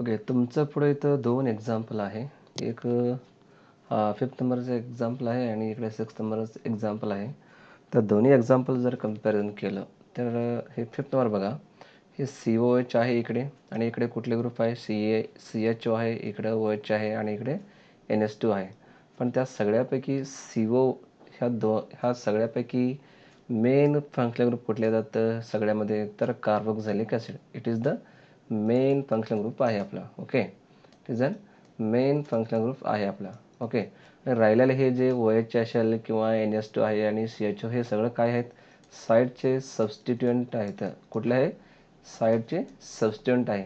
Okay. तुमचं पुढे इथं 2 एक्झाम्पल आहे. एक 5th नंबरचं एक्झाम्पल आहे आणि इकडे 6th नंबरचं एक्झाम्पल आहे. तर दोन्ही एक्झाम्पल जर कंपॅरिझन केलं, तर हे 5th नंबर बघा. हे COH आहे इकडे आणि इकडे कुठले ग्रुप आहे? CHO आहे, इकडे OH आहे आणि इकडे NH2 आहे. पण त्या सगळ्यापैकी CO ह्या सगळ्यापैकी मेन फंक्शनल ग्रुप कुठले येतात सगळ्यामध्ये? तर carboxylic acid. It is the main functional group आहे आपला. Okay. It is a main functional group आहे आपला. ओके. राहिलेले हे जे OH असेल किंवा NH2 आहे आणि CHO हे सगळं काय आहेत? साईडचे सबस्टिट्युएंट आहेत. कुठले आहे? साईडचे सबस्टिट्युएंट आहे.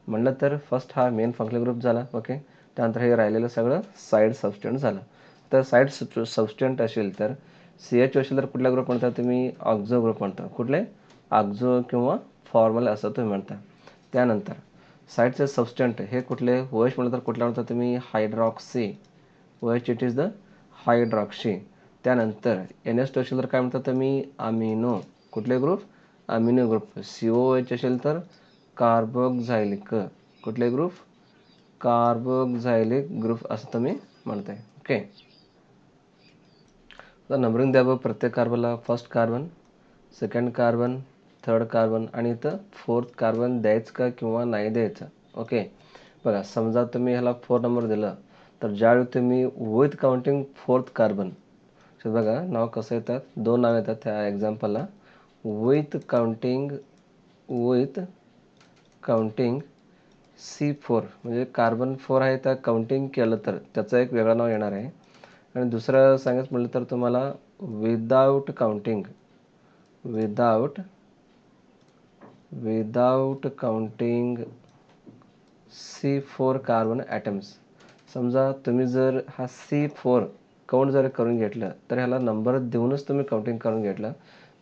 म्हणलं तर फर्स्ट हा मेन फंक्शनल ग्रुप झाला. ओके. त्यानंतर हे राहिलेलं सगळं साईड सबस्टिट्युएंट झालं. तर साईड सबस्टिट्युएंट असेल तर CHO असेल तर कुठला ग्रुप म्हणता तुम्ही? ऑक्झो ग्रुप म्हणता. कुठले? ऑक्झो किंवा फॉर्मल असं तुम्ही म्हणता. त्यानंतर साईडचे सबस्टंट हे कुठले? OH म्हटलं तर कुठला म्हणता तुम्ही? Hydroxy. OH it is the hydroxy. त्यानंतर NH2 असेल तर काय म्हणता तुम्ही? अमिनो. कुठले ग्रुप? Amino group. COOH असेल तर कार्बोक्झाइलिक. कुठले ग्रुप? कार्बोक्झाइलिक ग्रुप असं तुम्ही म्हणताय. ओके. तर नंबरिंग द्या बघ प्रत्येक कार्बनला. First carbon, second carbon, third carbon आणि इथं फोर्थ कार्बन द्यायचं का किंवा नाही द्यायचं? ओके. बघा, समजा तुम्ही ह्याला 4 नंबर दिलं, तर ज्यावेळी तुम्ही विथ काउंटिंग फोर्थ कार्बन, बघा नाव कसं येतात? 2 नाव येतात त्या एक्झाम्पलला. विथ काउंटिंग C4 म्हणजे कार्बन 4 आहे, त्या काउंटिंग केलं तर त्याचं एक वेगळं नाव येणार आहे. आणि दुसरं सांगायचं म्हटलं तर तुम्हाला without counting C4 carbon atoms. समजा तुम्ही जर हा C4 काउंट जर करून घेतलं, तर ह्याला नंबर देऊनच तुम्ही काउंटिंग करून घेतलं,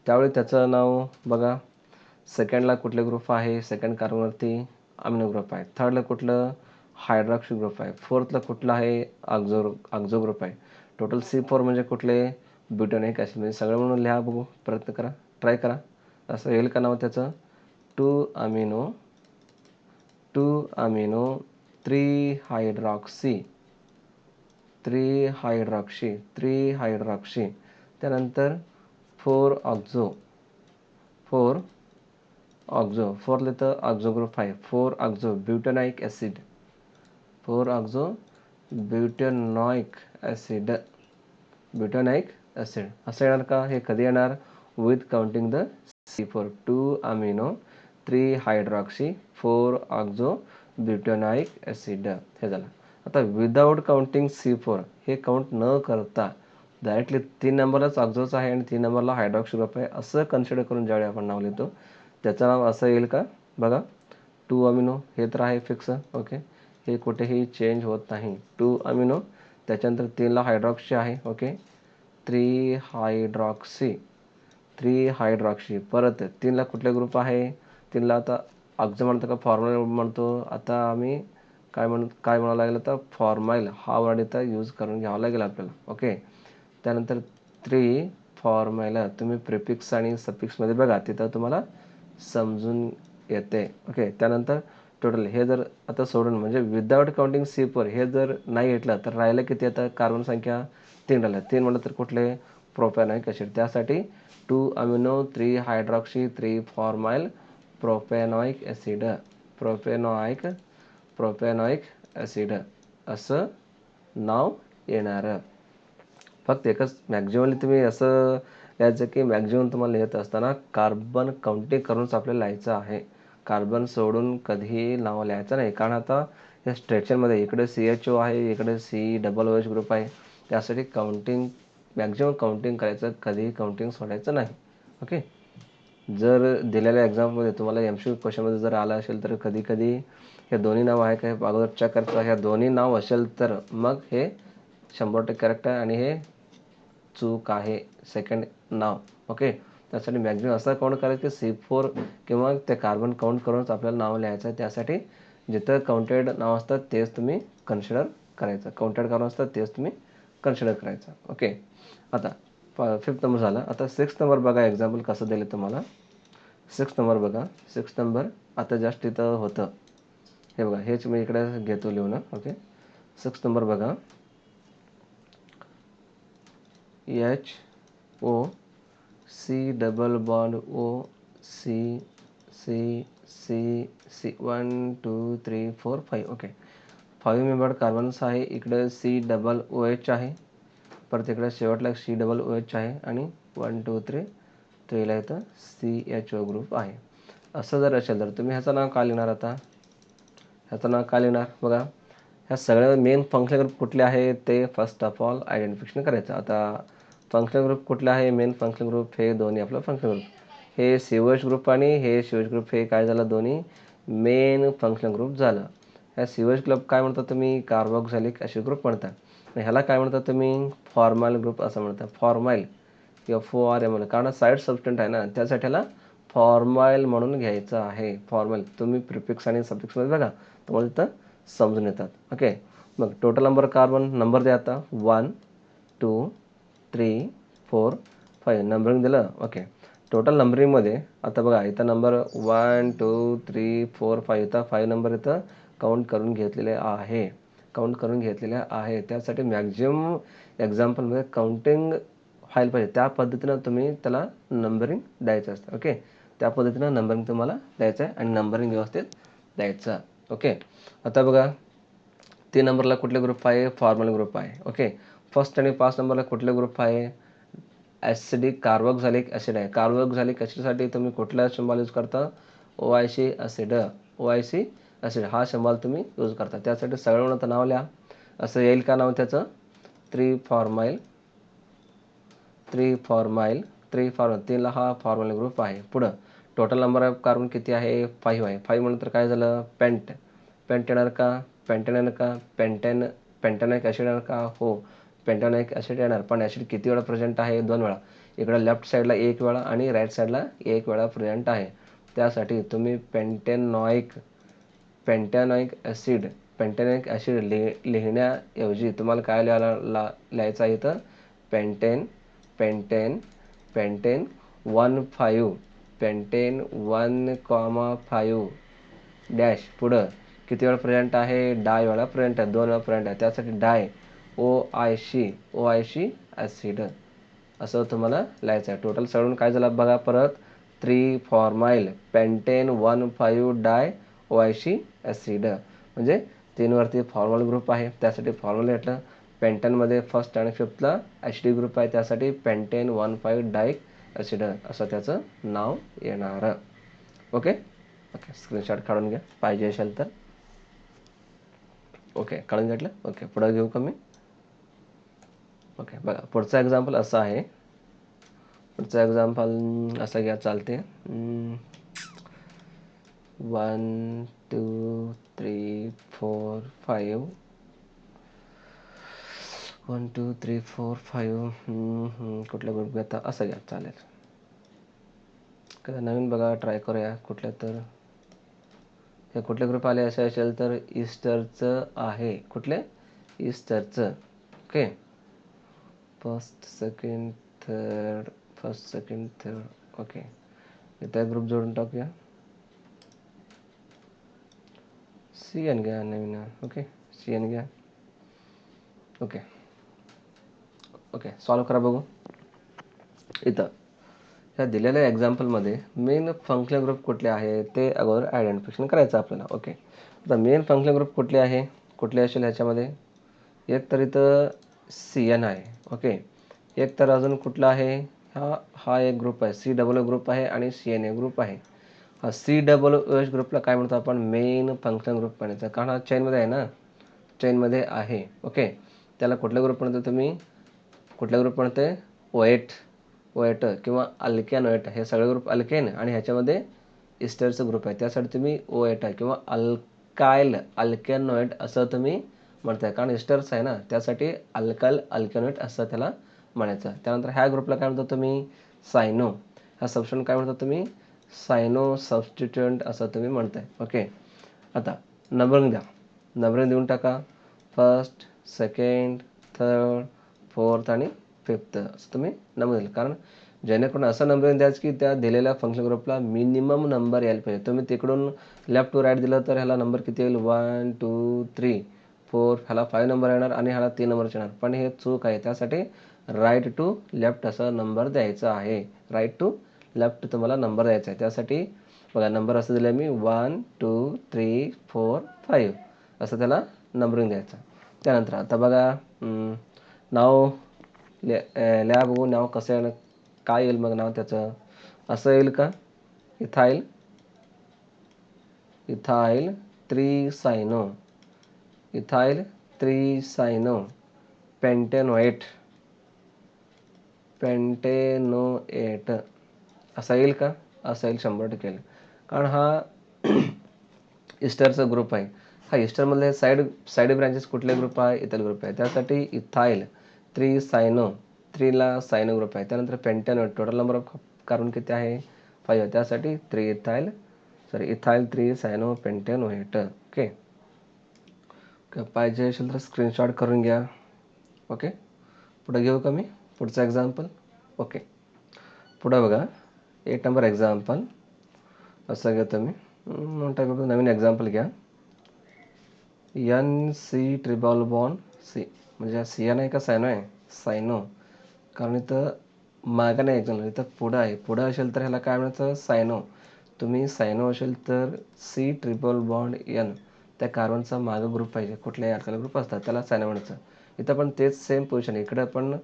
त्यावेळी त्याचं नाव बघा. सेकंडला कुठले ग्रुप आहे? सेकंड कार्बनवरती अमिनो ग्रुप आहे. थर्डला कुठलं? हायड्रॉक्सी ग्रुप आहे. फोर्थला कुठलं आहे? ऑक्झो ग्रुप आहे. टोटल C4 म्हणजे कुठले? ब्युटॅनिक ॲसिड. म्हणजे सगळं म्हणून लिहा, बघू, प्रयत्न करा, ट्राय करा. असं येईल का नाव त्याचं? 2 अमिनो 3 हायड्रॉक्सी. त्यानंतर 4 फोर्थला तर ऑक्झो ग्रुप आहे. 4 ऑक्झो ब्युटॅनॉइक ॲसिड. असं येणार का? हे कधी येणार? With counting the C4. 2 amino 3 hydroxy 4 oxo butanoic acid. हे झालं. आता विदाउट काउंटिंग C4 हे काउंट न करता डायरेक्टली 3 नंबरलाच ऑक्झोच आहे आणि 3 नंबरला हायड्रॉक्सी ग्रुप आहे असं कन्सिडर करून ज्यावेळी आपण नाव लिहितो, त्याचं नाव असं येईल का? बघा, 2 अमिनो हे तर आहे फिक्स. ओके. हे कुठेही चेंज होत नाही. 2 अमिनो, त्याच्यानंतर 3ला हायड्रॉक्सी आहे. ओके. 3 हायड्रॉक्सी. परत 3ला कुठले ग्रुप आहे? 3ला आता ऑक्झो म्हणतो का फॉर्मल म्हणतो? आता आम्ही काय म्हणावं लागेल? आता फॉर्माइल हा वर्ड इथं यूज करून घ्यावा लागेल आपल्याला. ओके. त्यानंतर 3 फॉर्माइल तुम्ही प्रिफिक्स आणि सफिक्समध्ये बघा, तिथं तुम्हाला समजून येते. ओके. त्यानंतर टोटल हे जर आता सोडून म्हणजे विदाउट काउंटिंग C4 हे जर नाही घेतलं, तर राहिलं किती? आता कार्बन संख्या 3 राहिल्या. 3 म्हटलं तर कुठले? प्रोपॅनॉइक ॲसिड. त्यासाठी 2 अमिनो 3 हायड्रॉक्सी 3 फॉर्माइल प्रोपॅनॉइक ॲसिड असं नाव येणार. फक्त एकच मॅक्झिममली तुम्ही असं लिहायचं की मॅक्झिमम तुम्हाला लिहित असताना कार्बन काउंटिंग करूनच आपल्याला लिहायचं आहे. कार्बन सोडून कधीही नाव लिहायचं नाही. कारण आता या स्ट्रक्चरमध्ये इकडे CHO आहे, इकडे COOH ग्रुप आहे. त्यासाठी मॅक्झिमम काउंटिंग करायचं, कधीही काउंटिंग सोडायचं नाही. ओके. जर दिलेल्या एक्झाममध्ये तुम्हाला MCQ क्वेश्चनमध्ये जर आलं असेल, तर कधी कधी हे दोन्ही नाव आहे का हे अगोदर चेक करायचं. ह्या दोन्ही नाव असेल तर मग हे 100% करेक्ट आहे आणि हे चूक आहे, सेकंड नाव. ओके. त्यासाठी मॅक्झिमम असं काउंट करायचं की C4 किंवा ते कार्बन काउंट करूनच आपल्याला नाव लिहायचं आहे. त्यासाठी जिथं काउंटेड नाव असतात तेच तुम्ही कन्सिडर करायचं. काउंटेड कार्बन असतात तेच तुम्ही कन्सिडर करायचं. ओके. आता 5th नंबर झाला. आता 6th नंबर बघा, एक्झाम्पल कसं दिलं तुम्हाला. 6th नंबर बघा. 6th नंबर आता जस्ट इथं होतं. हे बघा, हेच मी इकडे घेतो लिहून. ओके, 6 नंबर बघा, HO, C double bond OC, 1 2 3 4 5. Okay, 5 membered carbons आहे. इकडे C डबल OH आहे, परत इकडे शेवटला C डबल OH आहे, आणि 1 2 3ला इथं CHO ग्रुप आहे. असं जर असेल तर तुम्ही ह्याचं नाव काय लिहिणार? आता ह्याचं नाव काय लिहिणार बघा. ह्या सगळ्या मेन फंक्शन ग्रुप कुठले आहे ते फर्स्ट ऑफ ऑल आयडेंटिफिकेशन करायचं. आता फंक्शन ग्रुप कुठले आहे? मेन फंक्शन ग्रुप हे दोन्ही आपलं फंक्शन ग्रुप, हे COH ग्रुप आणि हे COH ग्रुप, हे काय झालं? दोन्ही मेन फंक्शन ग्रुप झालं. ह्या COH ग्रुप काय म्हणतात तुम्ही? कार्बोक्झिलिक ॲसिड ग्रुप म्हणतात. ह्याला काय म्हणतात तुम्ही? फॉर्माइल ग्रुप असं म्हणतात. फॉर्माइल किंवा FORML, कारण साईड सबस्टंट आहे ना, त्यासाठी ह्याला फॉर्माइल म्हणून घ्यायचं आहे. फॉर्माइल तुम्ही प्रिफिक्स आणि सफिक्समध्ये बघा, तुम्हाला इथं समजून येतात. ओके, मग टोटल नंबर कार्बन नंबर द्या आता. 1 2 3 4 5 नंबरिंग दिलं. ओके, टोटल नंबरिंगमध्ये आता बघा, इथं नंबर 1 2 3 4 5, इथं 5 नंबर इथं काउंट करून घेतलेले आहे. त्यासाठी मॅक्झिमम एक्झाम्पलमध्ये काउंटिंग व्हायला पाहिजे. त्या पद्धतीनं तुम्ही त्याला नंबरिंग द्यायचं असतं. ओके, त्या पद्धतीनं नंबरिंग तुम्हाला द्यायचं आहे आणि नंबरिंग व्यवस्थित द्यायचं. ओके, आता बघा, 3 नंबरला कुठले ग्रुप आहे? फॉर्मल ग्रुप आहे. ओके, फर्स्ट आणि 5 नंबरला कुठले ग्रुप आहे? ॲसिडिक कार्बोक्झिलिक ॲसिड आहे. कार्बोक्झिलिक ॲसिडसाठी तुम्ही कुठला सिम्बॉल यूज करता? OIC acid. OIC ॲसिड हा सिम्बॉल तुम्ही यूज करता. त्यासाठी सगळं नाव लिहा. असं येईल का नाव त्याचं? 3 फॉर्माइल. 3ला हा फॉर्मल ग्रुप आहे. पुढं टोटल नंबर ऑफ कार्बन किती आहे? 5 आहे. 5 म्हणून काय झालं? पेंट येणार का? पेंटॅनिक ॲसिड येणार का? हो, पेंटॅनिक ॲसिड येणार. पण ॲसिड किती वेळा प्रेझेंट आहे? 2 वेळा. इकडे लेफ्ट साईडला 1 वेळा आणि राईट साईडला 1 वेळा प्रेझेंट आहे. त्यासाठी तुम्ही पेंटॅनॉइक ॲसिड लिहिण्याऐवजी तुम्हाला काय लिहायचं आहे? इथं पेंटेन 1,5 डॅश. पुढं किती वेळा प्रेझेंट आहे? डाय वेळा प्रेझेंट आहे, 2 वेळा प्रेझेंट आहे. त्यासाठी डाय OIC ॲसिड असं तुम्हाला लिहायचं आहे. टोटल सगळून काय झालं बघा परत? 3 फॉर्माइल पेंटेन 1,5 डाय OIC ॲसिड. म्हणजे 3 वरती फॉर्मल ग्रुप आहे, त्यासाठी फॉर्मल घेतलं. पेंटनमध्ये फर्स्ट आणि फिफ्थला ॲसिडिक ग्रुप आहे, त्यासाठी पेंटेन 1,5 डायक ॲसिड असं त्याचं नाव येणार. ओके, स्क्रीनशॉट काढून घ्या पाहिजे असेल तर. ओके, काढून घेतलं. ओके, पुढं घेऊ का मी? ओके, बघा, पुढचा एक्झाम्पल असा आहे. पुढचा एक्झाम्पल असं घ्या, चालते. 1 2 3 4 5 1 2 3 4 5 कुठला ग्रुप घेता? असं घ्या, चालेल. कदा नवीन बघा, ट्राय करूया कुठल्या तर. हे कुठले ग्रुप आले असे असेल तर ईस्टरचं आहे. कुठले? ईस्टरचं. Okay, first second third. Okay, इथं ग्रुप जोडून टाकूया. CN घ्या नवीन. ओके, CN घ्या. ओके, सॉल्व करा बघू. इथं ह्या दिलेल्या एक्झाम्पलमध्ये मेन फंक्शन ग्रुप कुठले आहे ते अगोदर आयडेंटिफिकेशन करायचं आपल्याला. ओके, आता मेन फंक्शन ग्रुप कुठले आहे? कुठले असेल ह्याच्यामध्ये? एक तर इथं CN आहे. ओके, एक तर अजून कुठला आहे? हा एक ग्रुप आहे, COO ग्रुप आहे आणि CNA ग्रुप आहे. हा COOH ग्रुपला काय म्हणतो आपण? मेन फंक्शन ग्रुप म्हणायचं, कारण हा चेनमध्ये आहे ना, चेनमध्ये आहे. ओके, त्याला कुठला ग्रुप म्हणतो तुम्ही? कुठला ग्रुप म्हणते? OET किंवा अल्केनोएट. हे सगळे ग्रुप अल्केन आणि ह्याच्यामध्ये इस्टरचा ग्रुप आहे, त्यासाठी तुम्ही OET किंवा अल्केनोएट असं तुम्ही म्हणताय, कारण इस्टर्स आहे ना, त्यासाठी अल्केनोएट असं त्याला म्हणायचं. त्यानंतर ह्या ग्रुपला काय म्हणता तुम्ही? सायनो. ह्या सबस्टिट्यूट काय म्हणता तुम्ही? सायनो सबस्टिट्यूट असं तुम्ही म्हणताय. ओके, आता नंबरिंग द्या. नंबरिंग देऊन टाका. फर्स्ट, सेकंड, थर्ड, फोर्थ आणि फिफ्थ असं तुम्ही नंबर दिलं, कारण जेणेकरून असं नंबरिंग द्यायचं की त्या दिलेल्या फंक्शन ग्रुपला मिनिमम नंबर यायला पाहिजे. तुम्ही तिकडून लेफ्ट टू राईट दिलं तर ह्याला नंबर किती येईल, 1 2 3 4, ह्याला 5 नंबर येणार आणि ह्याला 3 नंबरचे येणार. पण हे चूक आहे. त्यासाठी राईट टू लेफ्ट असा नंबर द्यायचा आहे. राईट टू लेफ्ट तुम्हाला नंबर द्यायचा आहे. त्यासाठी बघा नंबर असं दिलं मी 1 2 3 4 5 असं त्याला नंबरिंग द्यायचं. त्यानंतर आता बघा नाव लिहा बघू नाव कसं येईल, काय येईल मग नाव त्याचं. असं येईल का, इथाईल इथाईल त्रिसायनो, इथाईल त्रिसायनो पेंटेनोएट, पेंटेनोएट असा येईल का, असा येईल 100% येईल. कारण हा इस्टरचा ग्रुप आहे. हा इस्टरमधले साईड ब्रँचेस कुठले ग्रुप आहे, इथाईल ग्रुप आहे. त्यासाठी इथाईल त्रिसायनो, त्रीला सायनो ग्रुप आहे. त्यानंतर पेंटेनोएट टोटल नंबर ऑफ कार्बन किती आहे, 5 आहे. त्यासाठी इथाईल त्रिसायनो पेंटेनोएट. ओके, पाहिजे असेल तर स्क्रीनशॉट करून घ्या. ओके, पुढे घेऊ का मी पुढचं एक्झाम्पल. ओके, पुढं बघा 8 नंबर एक्झाम्पल असं घेतो मी. नवीन एक्झाम्पल घ्या. NC ट्रिपल बॉन्ड सी, म्हणजे सियान आहे का सायनो आहे, सायनो. कारण इथं मागं नाही एक्झाम्पल, इथं पुढं आहे. पुढं असेल तर ह्याला काय म्हणायचं, सायनो. तुम्ही सायनो असेल तर C ट्रिपल बॉन्ड N, त्या कार्बनचा मागं ग्रुप पाहिजे. कुठल्याही अल्काइल ग्रुप असतात त्याला सायनो म्हणायचं. इथं पण तेच सेम पोझिशन आहे. इकडं पण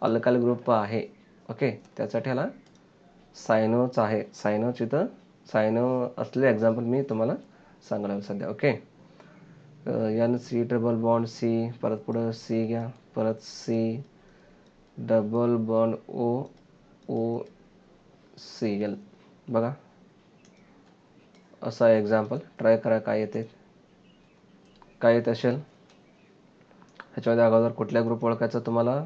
अल्काइल ग्रुप आहे. ओके, त्यासाठी ह्याला सायनोच आहे. सायनोच इथं सायनो असलेले एक्झाम्पल मी तुम्हाला सांगायला सध्या. Okay, NC triple bond C, परत पुढं सी घ्या, परत C डबल बॉन्ड OCl. बघा असा एक्झाम्पल ट्राय करा काय येते, काय येत असेल. ह्याच्यामध्ये अगोदर कुठल्या ग्रुप ओळखायचा तुम्हाला,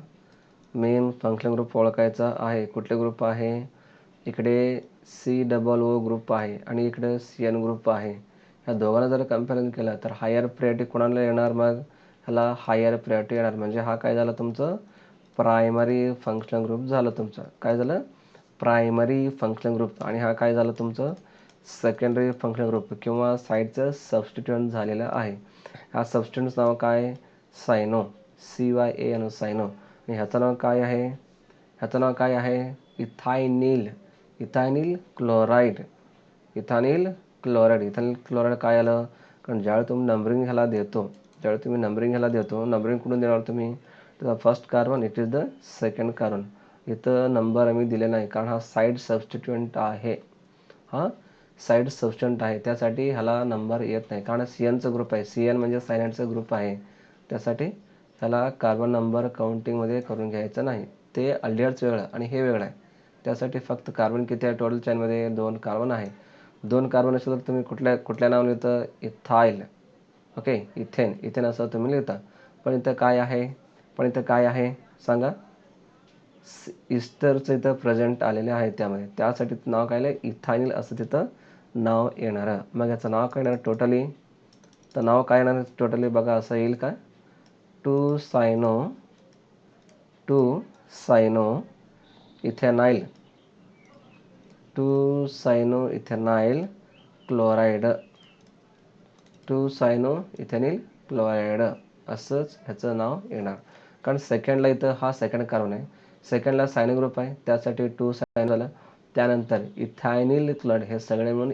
मेन फंक्शन ग्रुप ओळखायचा आहे. कुठले ग्रुप आहे, इकडे COO ग्रुप आहे आणि इकडे CN ग्रुप आहे. ह्या दोघांना जर कम्पॅरिझन केलं तर हायर प्रायोरिटी कोणाला येणार, मग ह्याला हायर प्रायोरिटी येणार. म्हणजे हा काय झाला तुमचं, प्रायमरी फंक्शन ग्रुप झालं तुमचं. काय झालं, प्रायमरी फंक्शन ग्रुप. आणि हा काय झालं तुमचं, सेकंडरी फंक्शन ग्रुप किंवा साईडचं सबस्टिट्यूएंट झालेलं आहे. हा सबस्टिट्यूएंटचं नाव काय, सायनो, CYANO सायनो. आणि ह्याचं नाव काय आहे, ह्याचं नाव काय आहे, इथायनिल, इथायनिल क्लोराईड, इथानिल क्लोराईड. इथानिल क्लोराईड काय आलं, कारण ज्यावेळी तुम्ही नंबरिंग ह्याला देतो, नंबरिंग कुठून देणार तुम्ही, तर first carbon it is the second carbon. इथं नंबर आम्ही दिले नाही कारण हा साईड सबस्टिट्यूएंट आहे. हा साईड सबस्टिट्यूएंट आहे, त्यासाठी ह्याला नंबर येत नाही. कारण CNचा ग्रुप आहे, CN म्हणजे सायनाइडचा ग्रुप आहे. त्यासाठी ह्याला कार्बन नंबर काउंटिंगमध्ये करून घ्यायचं नाही. ते अल्डिहाइडचं वेगळं आणि हे वेगळं आहे. त्यासाठी फक्त कार्बन किती आहे टोटल चेनमध्ये, 2 कार्बन आहे. 2 कार्बन असेल तर तुम्ही कुठल्या नावाने लिहितं, इथाईल. ओके, इथेन असं तुम्ही लिहिता. पण इथं काय आहे सांगा, इस्टरचं इथं प्रेझेंट आलेले आहे त्यामध्ये. त्यासाठी नाव काय आहे, इथायनिल असं तिथं नाव येणार. मग याचं नाव काय येणार टोटली, तर नाव काय येणार टोटली बघा, असं येईल का, टू सायनो इथेनाइल, क्लोराईड, इथेनिल क्लोराईड असंच ह्याचं नाव येणार. कारण सेकंडला इथं हा सेकंड कार्बन आहे, सेकंडला सायनो ग्रुप आहे, त्यासाठी 2 सायनो झालं. त्यानंतर इथायनिल क्लोराईड, हे सगळे म्हणून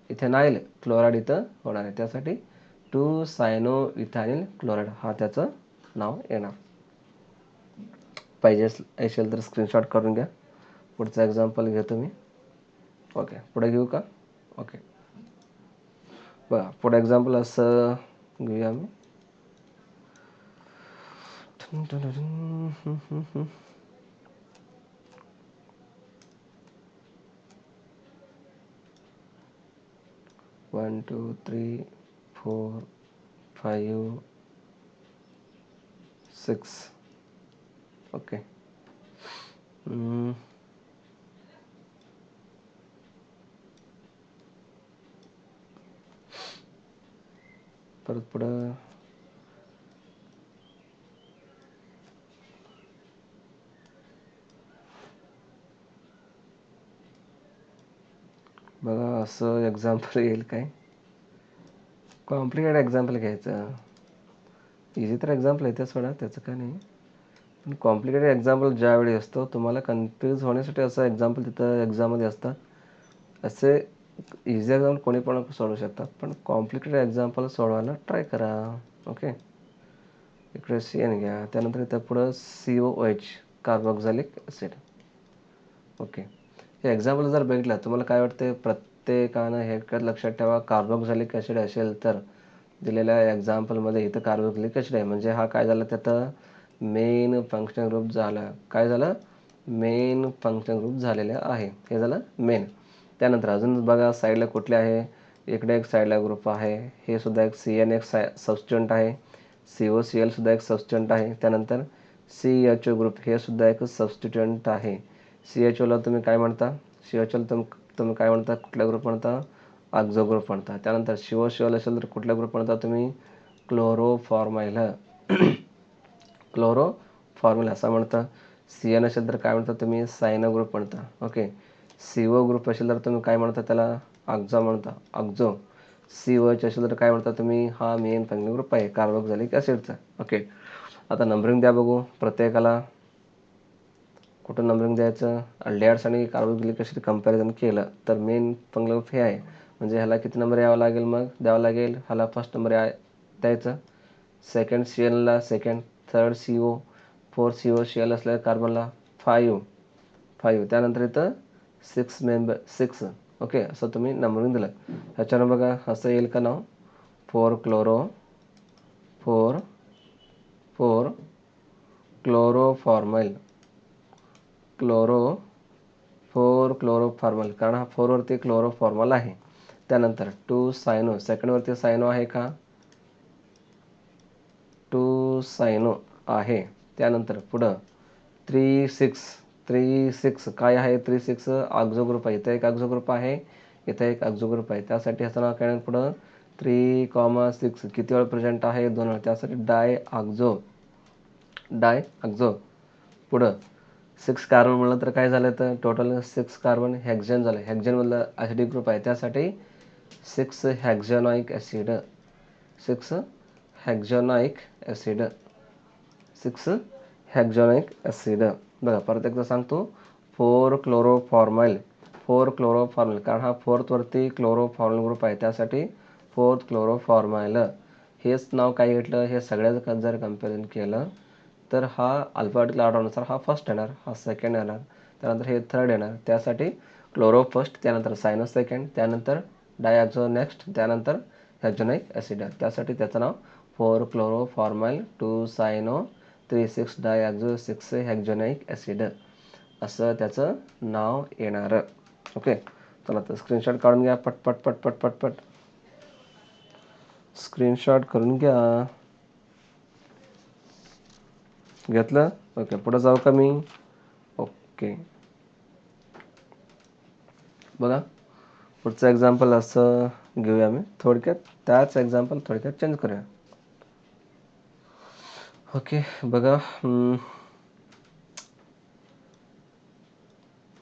इथेनाइल क्लोराईड इथं होणार आहे. त्यासाठी 2 सायनो इथायनिल क्लोराईड हा त्याचं नाव येणार. पाहिजे असेल तर स्क्रीनशॉट करून घ्या. पुढचं एक्झाम्पल घेतो मी. ओके, पुढे घेऊ का. ओके, बघा पुढे एक्झाम्पल असं घेऊया मी. 1 2 3 4 5 6. ओके, परत पुढं असं एक्झाम्पल येईल काय? कॉम्प्लिकेटेड एक्झाम्पल घ्यायचं. इझी तर एक्झाम्पल येते सोडा, त्याचं काय नाही. पण कॉम्प्लिकेटेड एक्झाम्पल ज्यावेळी असतो तुम्हाला कन्फ्यूज होण्यासाठी असं एक्झाम्पल तिथं एक्झाममध्ये असतात. असे इझी एक्झाम्पल कोणी पण सोडवू शकतात, पण कॉम्प्लिकेटेड एक्झाम्पल सोडवायला ट्राय करा. ओके, इकडे CN घ्या, त्यानंतर इथं पुढं COOH कार्बोक्झिलिक ॲसिड. ओके, हे एक्झाम्पल जर बघितलं तुम्हाला काय वाटते? प्रत्येकानं हे लक्षात ठेवा, कार्बोक्झिलिक ॲसिड असेल तर दिलेल्या एक्झाम्पलमध्ये इथं कार्बोक्झिलिक ॲसिड आहे म्हणजे हा काय झाला? त्यात मेन फंक्शनल ग्रुप झाला. काय झालं? मेन फंक्शनल ग्रुप झालेले आहे. हे झालं मेन. त्यानंतर अजून बघा साईडला कुठले आहे? इकडे एक साईडला ग्रुप आहे, हे सुद्धा एक CN एक सबस्टिट्यूएंट आहे. COCl सुद्धा एक सबस्टिट्यूएंट आहे. त्यानंतर CHO ग्रुप हे सुद्धा एक सबस्टिट्यूएंट आहे. CHOला तुम्ही काय म्हणता? CHOला तुम्ही काय म्हणता? कुठला ग्रुप म्हणता? ऑक्झो ग्रुप म्हणता. त्यानंतर COCl असेल तर कुठला ग्रुप म्हणता तुम्ही? क्लोरोफॉर्माइल. क्लोरोफॉर्माइल असं म्हणता. CN असेल तर काय म्हणता तुम्ही? सायनो ग्रुप म्हणता. ओके, CO ग्रुप असेल तर तुम्ही काय म्हणता? त्याला ऑक्झो म्हणता. ऑक्झो. COH असेल तर काय म्हणता तुम्ही? हा मेन फंक्शनल ग्रुप आहे कार्बोक्झिलिक ॲसिडचा. ओके, आता नंबरिंग द्या बघू प्रत्येकाला. कुठं नंबरिंग द्यायचं? अल्डिहाइड्स आणि कार्बोक्झिलिक ॲसिड कंपॅरिझन केलं तर मेन फंक्शनल ग्रुप हे आहे, म्हणजे ह्याला किती नंबर यावं लागेल? मग द्यावं लागेल ह्याला फर्स्ट नंबर द्यायचं, सेकंड CNला second, third CO, fourth COCl असल्या कार्बनला 5. त्यानंतर इथं 6. ओके, असं तुम्ही नंबरिंग दिलं. ह्याच्यानं बघा असं येईल का नाव? 4 क्लोरोफॉर्माइल. 4 क्लोरोफॉर्मल, कारण हा 4 वरती क्लोरोफॉर्मल आहे. त्यानंतर 2 सायनो, सेकंड वरती सायनो आहे का? 2 सायनो आहे. त्यानंतर पुढं 3 6 काय आहे? 3 6 ऑक्झो ग्रुप आहे. इथं एक ऑक्झो ग्रुप आहे, इथं एक ऑक्झो ग्रुप आहे. त्यासाठी ह्याचं नाव काय? पुढं 3,6 किती वेळ प्रेझेंट आहे? 2 वेळ. त्यासाठी डायऑक्झो. पुढं 6 कार्बन म्हणलं तर काय झालं? तर टोटल 6 कार्बन हेक्झेन झालं. हेक्झेनमधलं ॲसिडिक ग्रुप आहे, त्यासाठी 6 हेक्झॅनॉइक ॲसिड. 6 हेक्झॅनॉइक ॲसिड. 6 हेक्झॅनॉइक ॲसिड. बघा परत एकदा सांगतो, 4 क्लोरोफॉर्माइल. कारण हा फोर्थ वरती क्लोरोफॉर्माइल ग्रुप आहे, त्यासाठी 4th क्लोरोफॉर्माइल. हेच नाव काय घेतलं? हे सगळ्याचं जर कम्पॅरिझन केलं तर हा अल्फाबेटिकल ऑर्डरनुसार हा फर्स्ट येणार, हा सेकंड येणार, त्यानंतर हे थर्ड येणार. त्यासाठी क्लोरो फर्स्ट, त्यानंतर सायनो सेकंड, त्यानंतर डायऑक्झो नेक्स्ट, त्यानंतर हेक्झॅनॉइक ॲसिड. त्यासाठी त्याचं नाव 4 क्लोरोफॉर्माइल, 2 सायनो, 3 6 डायऑक्झो, 6 हेक्झॅनॉइक ॲसिड असं त्याचं नाव येणार. ओके, चला तर स्क्रीनशॉट काढून घ्या पट. स्क्रीनशॉट करून घ्या. घेतलं? ओके, पुढे जाऊ का मी? ओके, बघा पुढचं एक्झाम्पल असं घेऊया मी थोडक्यात, त्याच एक्झाम्पल थोडक्यात चेंज करूया. ओके, बघा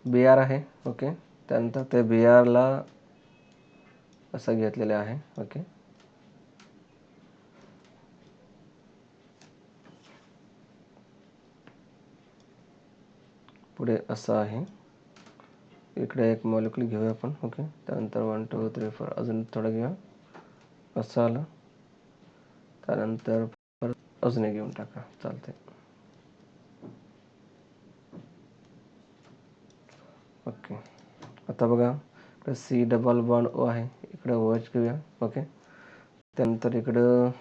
BR आहे. ओके, त्यानंतर ते BRला असं घेतलेलं आहे. ओके, पुढे असं आहे. इकडे एक मॉलिक्यूल घेऊया आपण. ओके, त्यानंतर 1 2 3 4 अजून थोडं घेऊया. असं आलं, त्यानंतर परत अजून एक घेऊन टाका, चालते. ओके, आता बघा इकडे C डबल बॉन्ड O आहे, इकडे OH घेऊया. ओके, त्यानंतर इकडं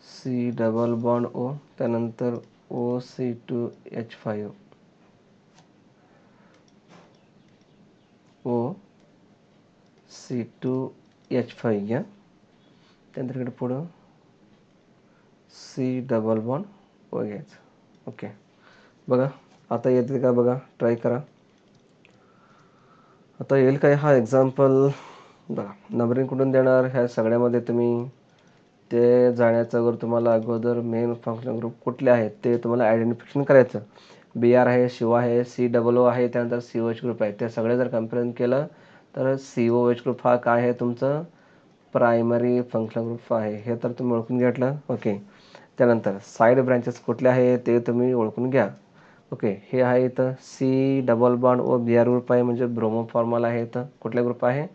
C डबल बॉन्ड O, त्यानंतर OC2H5, OC2H5 घ्या. त्यानंतर इकडे पुढं C डबल बॉन्ड O घ्यायचं. ओके, बघा आता येते का? बघा ट्राय करा, आता येईल काय हा एक्झाम्पल? बघा नंबरिंग कुठून देणार? ह्या सगळ्यामध्ये तुम्ही ते जाण्याच्या अगोदर तुम्हाला अगोदर मेन फंक्शनल ग्रुप कुठले आहेत ते तुम्हाला आयडेंटिफिकेशन करायचं. BR आहे, शिवा आहे, COO आहे, त्यानंतर COH ग्रुप आहे. ते सगळे जर कम्पॅरिझन केलं तर COH ग्रुप हा काय आहे तुमचं प्रायमरी फंक्शनल ग्रुप आहे. हे तर तुम्ही ओळखून घेतलं. ओके. त्यानंतर साईड ब्रँचेस कुठले आहे ते तुम्ही ओळखून घ्या. ओके. हे आहे इथं C⋯OBr ग्रुप आहे, म्हणजे ब्रोमो फॉर्मल आहे. इथं कुठला ग्रुप आहे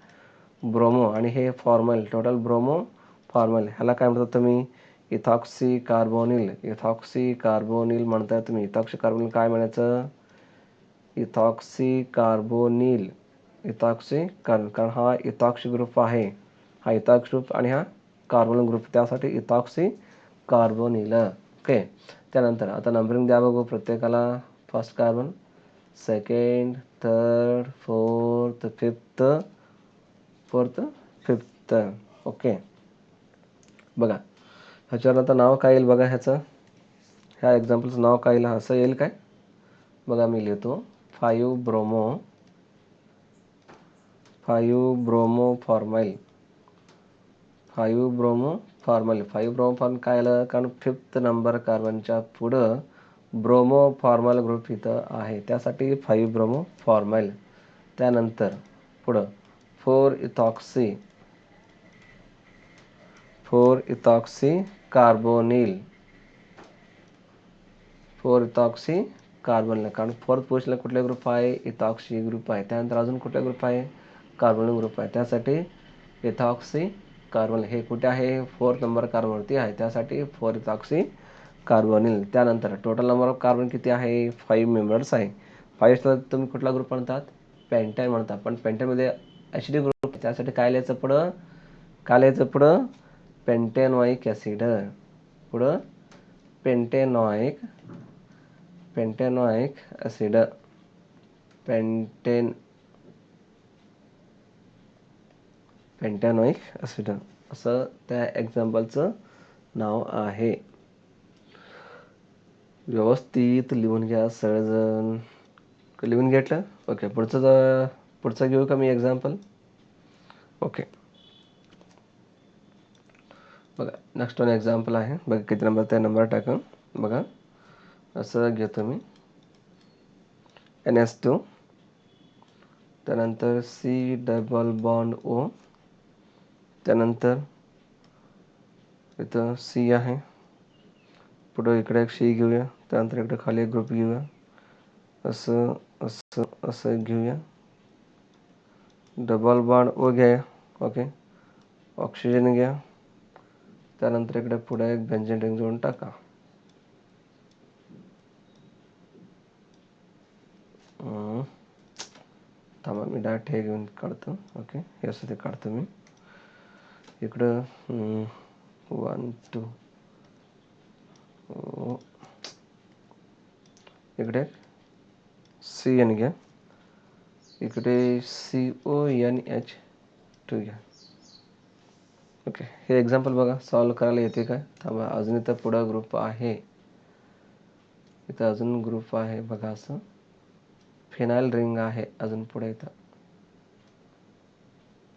ब्रोमो, आणि हे फॉर्मल टोटल ब्रोमो फॉर्मल. ह्याला काय म्हणतात तुम्ही इथॉक्सी कार्बोनिल. इथॉक्सी कार्बोनिल म्हणताय तुम्ही. इथॉक्सी कार्बोनिल काय म्हणायचं इथॉक्सी कार्बोनिल. इथॉक्सी कार्बन, कारण हा इथॉक्सी ग्रुप आहे, हा इथॉक्सी ग्रुप आणि हा कार्बोनिल ग्रुप, त्यासाठी इथॉक्सी कार्बोनिल. ओके. त्यानंतर आता नंबरिंग द्या बघू प्रत्येकाला. First carbon, second, third, fourth, fifth. Okay. बघा ह्याच्यावर आता नाव काय येईल बघा, ह्याचं ह्या एक्झाम्पलचं नाव काय येईल, असं येईल काय बघा. मी लिहितो 5 ब्रोमो फॉर्माइल. 5 ब्रोमो फॉर्माइल काय आलं, कारण 5th नंबर कार्बनच्या पुढं ब्रोमो फॉर्मल ग्रुप इथं आहे, त्यासाठी 5 ब्रोमो फॉर्माइल. त्यानंतर पुढं 4 इथॉक्सी कार्बोनिल. 4 इथॉक्सी कार्बोनिल, कारण 4th पोझिशनला कुठला ग्रुप आहे इथॉक्सी ग्रुप आहे. त्यानंतर अजून कुठला ग्रुप आहे कार्बोनिल ग्रुप आहे, त्यासाठी इथॉक्सी कार्बोनिल. हे कुठे आहे 4th नंबर कार्बनवरती आहे, त्यासाठी 4 इथॉक्सी कार्बोनिल. त्यानंतर टोटल नंबर ऑफ कार्बन किती आहे 5 मेंबर्स आहे. 5ला तुम्ही कुठला ग्रुप म्हणतात पेंटॅन म्हणतात, पण पेंटॅनमध्ये ॲसिडिक ग्रुप, त्यासाठी काय लिहायचं पुढं पेंटॅनॉइक ॲसिड. पुढं पेंटॅनॉइक ॲसिड. पेंटॅनॉइक ॲसिड असं त्या एक्झाम्पलचं नाव आहे. व्यवस्थित लिहून घ्या सगळेजण. लिहून घेतलं. ओके. पुढचं घेऊ का मी एक्झाम्पल. ओके. बघा नेक्स्ट वन एक्झाम्पल आहे. बघा किती नंबर, त्या नंबर टाका. बघा असं घेतो मी NH2, त्यानंतर C⋯O, त्यानंतर इथं C आहे, पुढं इकडे एक C घेऊया, त्यानंतर इकडे खाली एक ग्रुप घेऊया, असं असं असं घेऊया, O घ्या. ओके. ऑक्सिजन घ्या, त्यानंतर इकडे पुढे एक बेंझिन रिंग जोडून टाका. थांबा मी डायरेक्ट हे घेऊन काढतो. ओके. हे असं ते काढतो मी इकडं 1 2 इकडे CN घ्या, इकडे CONH2 घ्या. ओके. हे एक्झाम्पल बघा सॉल्व करायला येते काय. थांबा अजून इथं पुढं ग्रुप आहे, इथं अजून ग्रुप आहे बघा, असं फिनाइल रिंग आहे अजून पुढे इथं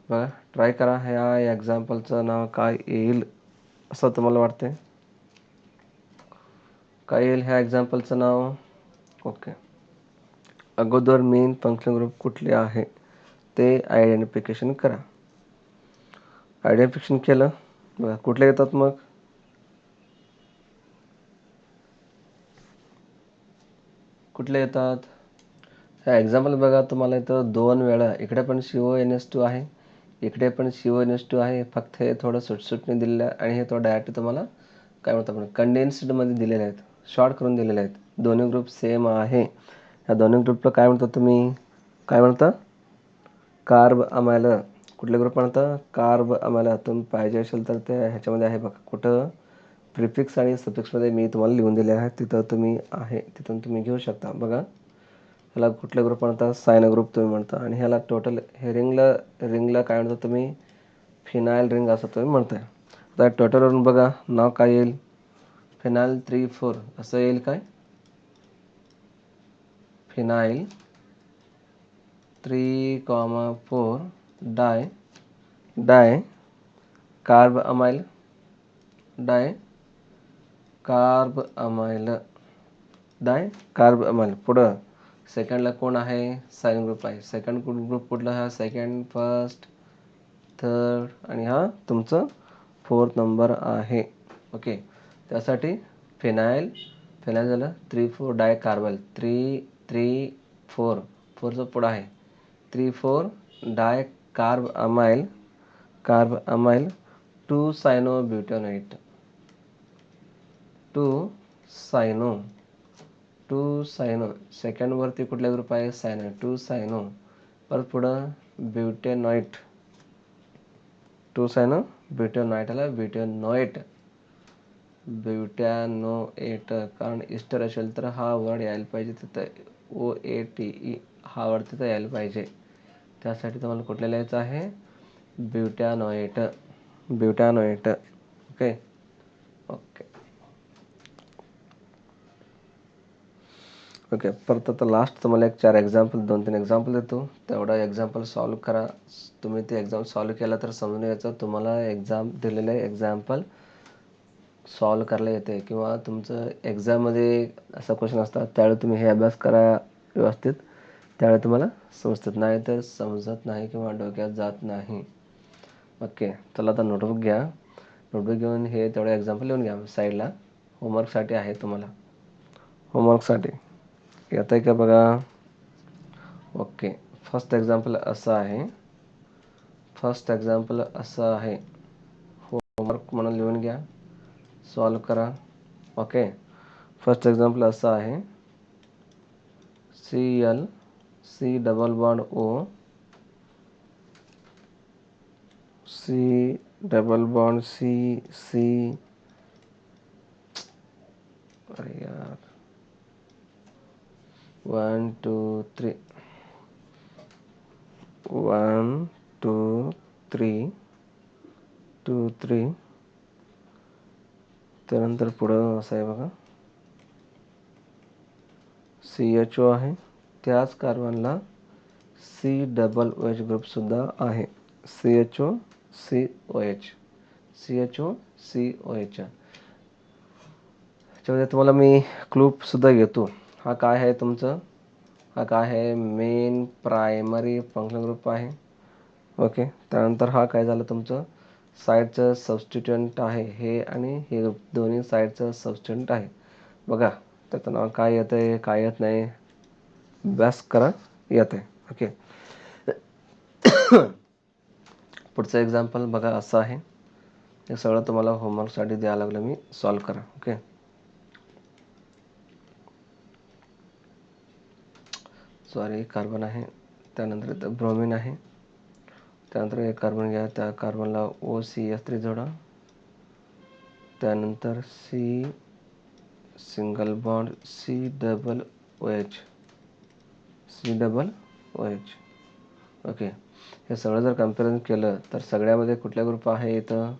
बघा. ट्राय करा. ह्या एक्झाम्पलचं नाव काय येईल असं तुम्हाला वाटते, काय येईल ह्या एक्झाम्पलचं नाव. ओके. अगोदर मेन फंक्शन ग्रुप कुठले आहे ते आयडेंटिफिकेशन करा. आयडेंटिफिकेशन केलं बघा कुठले येतात मग कुठले येतात. ह्या एक्झाम्पल बघा तुम्हाला इथं 2 वेळा इकडे पण CONH2 आहे, इकडे पण CONH2 आहे, फक्त हे थोडं सुटसुटणे दिलेलं आहे आणि हे थोडं डायरेक्ट तुम्हाला काय म्हणतात आपण कंडेन्स्डमध्ये दिलेले आहेत, शॉर्ट करून दिलेले आहेत. दोन्ही ग्रुप सेम आहे. ह्या दोन्ही ग्रुपला काय म्हणतात तुम्ही काय म्हणता कार्ब अमाइल. कुठले ग्रुप म्हणता कार्ब अमाइल. तुम्ही पाहिजे असेल तर ते ह्याच्यामध्ये आहे बघा, कुठं प्रिफिक्स आणि सफिक्समध्ये मी तुम्हाला लिहून दिले आहे, तिथं तुम्ही आहे तिथून तुम्ही घेऊ शकता. बघा ह्याला कुठले ग्रुप म्हणता सायनो ग्रुप तुम्ही म्हणता, आणि ह्याला टोटल हे रिंगला काय म्हणता तुम्ही फिनाइल रिंग असं तुम्ही म्हणताय. आता टोटलवरून बघा नाव काय येईल फिनाइल 3,4 असं येईल काय, फिनाइल 3,4 डाय कार्ब अमाइल डाय कार्बमाइल. पुढं सेकंडला कोण आहे? सायनो ग्रुप आहे. सेकंड ग्रुप कुठला? हा सेकंड, फर्स्ट, थर्ड आणि हा तुमचं फोर्थ नंबर आहे. ओके. त्यासाठी फिनाईल झालं 3,4 डाय कार्बल. 3,3,4 4चं पुढं आहे 3,4 डाय कार्ब अमाइल 2 सायनो ब्युटॅनोएट 2 सायनो सेकंडवरती कुठला ग्रुप आहे? सायनो. 2 सायनो. परत पुढं ब्युटेनॉइट 2 सायनो ब्युटेनॉइटला ब्युटेनोएट कारण इस्टर असेल तर हा वर्ड यायला पाहिजे तिथं OATE हा वर्ड तिथं यायला पाहिजे. त्यासाठी तुम्हाला कुठलं लिहायचं आहे? ब्युटॅनोएट. ओके. परत आता लास्ट तुम्हाला एक 4 एक्झाम्पल 2-3 एक्झाम्पल देतो. तेवढा एक्झाम्पल सॉल्व करा. तुम्ही ते एक्झाम सॉल्व केला तर समजून घ्यायचं तुम्हाला एक्झाम दिलेले एक्झाम्पल सॉल्व करायला येते किंवा तुमचं एक्झाममध्ये असा क्वेश्चन असतात त्यावेळी तुम्ही हे अभ्यास करा व्यवस्थित. त्यावेळी तुम्हाला समजतात. नाही तर समजत नाही किंवा डोक्यात जात नाही. ओके. चला आता नोटबुक घ्या. नोटबुक घेऊन हे तेवढं एक्झाम्पल लिहून घ्या साईडला. होमवर्कसाठी आहे तुम्हाला. होमवर्कसाठी येतं आहे का बघा. ओके. फर्स्ट एक्झाम्पल असं आहे. होमवर्क म्हणून लिहून घ्या. सॉल्व करा. ओके. फर्स्ट एक्झाम्पल असं आहे. Cl C double bond O C double bond C अरे यार 1 2 3 1 2 3 2 3 त्यानंतर पुढं असं आहे बघा CHO आहे. त्याच कार्बनला C डबल OH ग्रुप सुद्धा आहे. CHO COH त्याच्यामध्ये तुम्हाला मी क्लूप सुद्धा घेतो. हा काय आहे तुमचं? हा काय आहे? मेन प्रायमरी फंक्शनल ग्रुप आहे. ओके. त्यानंतर हा काय झालं तुमचं? साईडचं सबस्टिट्युएंट आहे हे आणि हे दोन्ही साईडचं सबस्टिट्युएंट आहे. बघा त्याचं नाव काय येतं आहे काय येत नाही अभ्यास करा येत आहे. ओके. पुढचं एक्झाम्पल बघा असं आहे. हे सगळं तुम्हाला होमवर्कसाठी द्यायला लागलं मी. सॉल्व करा. ओके. सॉरी कार्बन आहे. त्यानंतर इथं ब्रोमिन आहे. त्यानंतर एक कार्बन घ्या. त्या कार्बनला OCH3 जोडा. त्यानंतर C single bond C double OH. Okay. हे सगळं जर कम्पॅरिझन केलं तर सगळ्यामध्ये कुठला ग्रुप आहे इथं?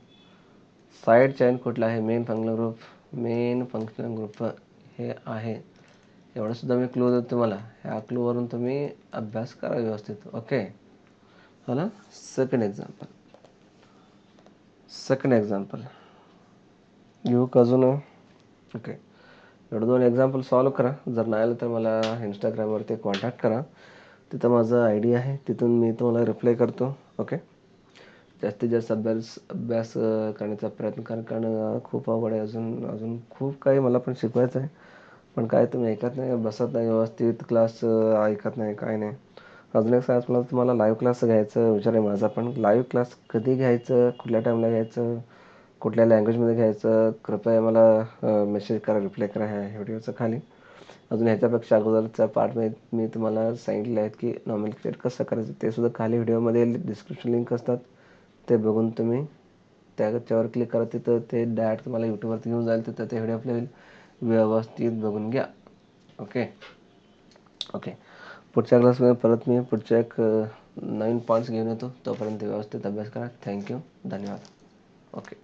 साईड चेन कुठला आहे? मेन फंक्शनल ग्रुप हे आहे. एवढं सुद्धा मी क्लू देतो तुम्हाला. ह्या क्लूवरून तुम्ही अभ्यास करा व्यवस्थित. ओके. ना. सेकंड एक्झाम्पल घेऊ का अजून? ओके. एवढं 2 एक्झाम्पल सॉल्व करा. जर नाही आलं तर मला इंस्टाग्रामवरती कॉन्टॅक्ट करा. तिथं माझं ID आहे. तिथून मी तुम्हाला रिप्लाय करतो. ओके. जास्तीत जास्त अभ्यास करण्याचा प्रयत्न करा. कारण खूप अवघड आहे. अजून खूप काही मला पण शिकवायचं आहे. पण काय तुम्ही ऐकत नाही, बसत नाही व्यवस्थित, क्लास ऐकत नाही, काय नाही. अजून एक सांगायचं मला तुम्हाला लाईव्ह क्लास घ्यायचं विचार आहे माझा. पण लाईव्ह क्लास कधी घ्यायचं, कुठल्या टाईमला घ्यायचं, कुठल्या लँग्वेजमध्ये घ्यायचं, कृपया मला मेसेज करा, रिप्लाय करा ह्या व्हिडिओच्या खाली. अजून ह्याच्यापेक्षा अगोदरचा पार्टमध्ये मी तुम्हाला सांगितलं आहे की नॉमेनक्लेचर कसं करायचं ते सुद्धा खाली व्हिडिओमध्ये डिस्क्रिप्शन लिंक असतात. ते बघून तुम्ही त्याच्यावर क्लिक करा. तिथं ते डायरेक्ट तुम्हाला यूट्यूबवरती घेऊन जाईल. तिथं ते व्हिडिओ आपले व्यवस्थित बघून घ्या. ओके. पुढच्या क्लासमध्ये परत मी पुढच्या एक नवीन पॉईंट्स घेऊन येतो. तोपर्यंत व्यवस्थित अभ्यास करा. थँक्यू. धन्यवाद. ओके.